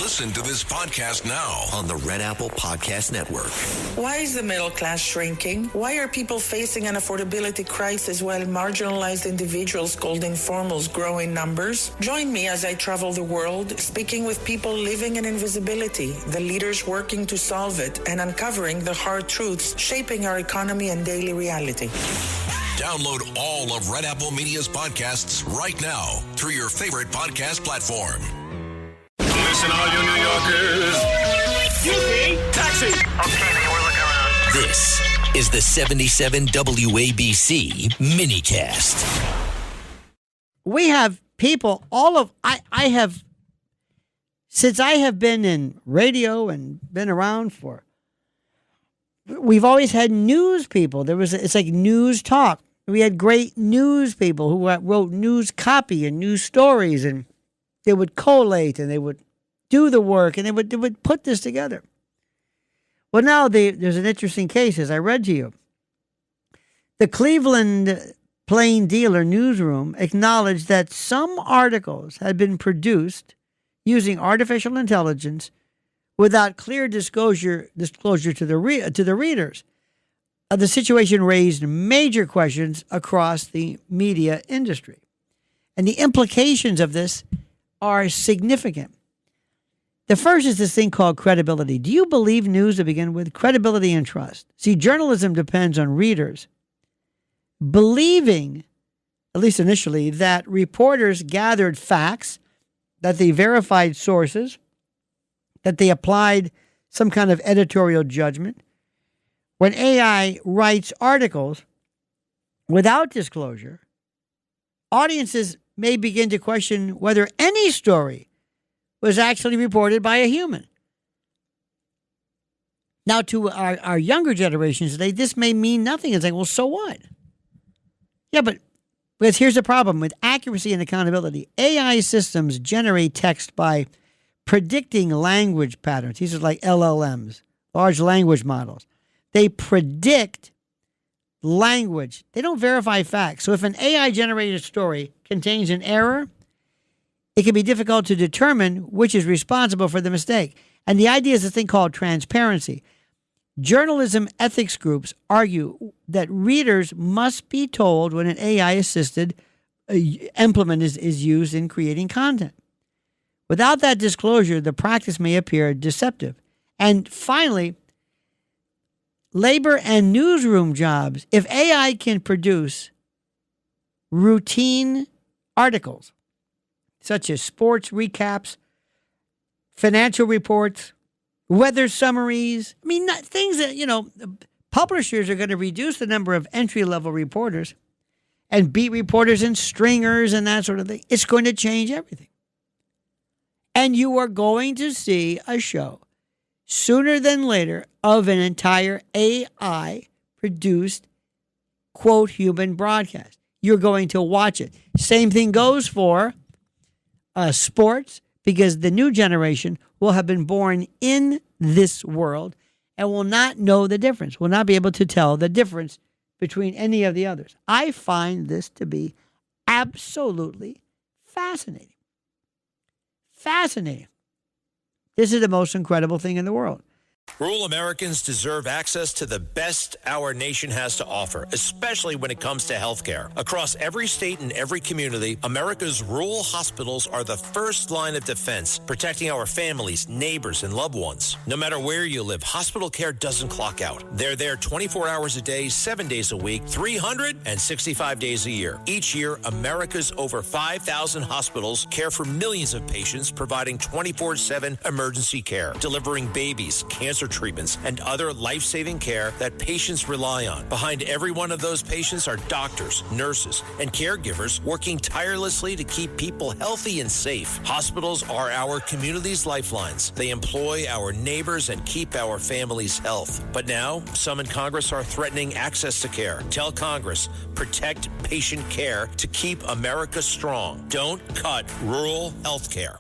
Listen to this podcast now on the Red Apple Podcast Network. Why is the middle class shrinking? Why are people facing an affordability crisis while marginalized individuals called informals grow in numbers? Join me as I travel the world, speaking with people living in invisibility, the leaders working to solve it, and uncovering the hard truths shaping our economy and daily reality. Download all of Red Apple Media's podcasts right now through your favorite podcast platform. Listen, all you New Yorkers. Excuse me, taxi. Okay, we're looking around. This is the 77 WABC minicast. We have people, since I have been in radio and been around we've always had news people. It's like news talk. We had great news people who wrote news copy and news stories, and they would collate and they would do the work and they would put this together. Well, now there's an interesting case, as I read to you. The Cleveland Plain Dealer newsroom acknowledged that some articles had been produced using artificial intelligence without clear disclosure to the readers. The situation raised major questions across the media industry. And the implications of this are significant. The first is this thing called credibility. Do you believe news to begin with? Credibility and trust. See, journalism depends on readers believing, at least initially, that reporters gathered facts, that they verified sources, that they applied some kind of editorial judgment. When AI writes articles without disclosure, audiences may begin to question whether any story was actually reported by a human. Now, to our younger generations today, this may mean nothing. It's like, well, so what? Yeah, but because here's the problem with accuracy and accountability. AI systems generate text by predicting language patterns. These are like LLMs, large language models. They predict language. They don't verify facts. So if an AI-generated story contains an error, it can be difficult to determine which is responsible for the mistake. And the idea is a thing called transparency. Journalism ethics groups argue that readers must be told when an AI-assisted implement is used in creating content. Without that disclosure, the practice may appear deceptive. And finally, labor and newsroom jobs. If AI can produce routine articles, such as sports recaps, financial reports, weather summaries, things that, publishers are going to reduce the number of entry-level reporters and beat reporters and stringers and that sort of thing. It's going to change everything. And you are going to see a show sooner than later of an entire AI-produced, quote, human broadcast. You're going to watch it. Same thing goes for sports, because the new generation will have been born in this world and will not know the difference, will not be able to tell the difference between any of the others. I find this to be absolutely fascinating. Fascinating. This is the most incredible thing in the world. Rural Americans deserve access to the best our nation has to offer, especially when it comes to health care. Across every state and every community, America's rural hospitals are the first line of defense, protecting our families, neighbors, and loved ones. No matter where you live, hospital care doesn't clock out. They're there 24 hours a day, 7 days a week, 365 days a year. Each year, America's over 5,000 hospitals care for millions of patients, providing 24/7 emergency care, delivering babies, cancer treatments, and other life-saving care that patients rely on. Behind every one of those patients are doctors, nurses, and caregivers working tirelessly to keep people healthy and safe. Hospitals are our community's lifelines. They employ our neighbors and keep our families' health. But now, some in Congress are threatening access to care. Tell Congress, protect patient care to keep America strong. Don't cut rural health care.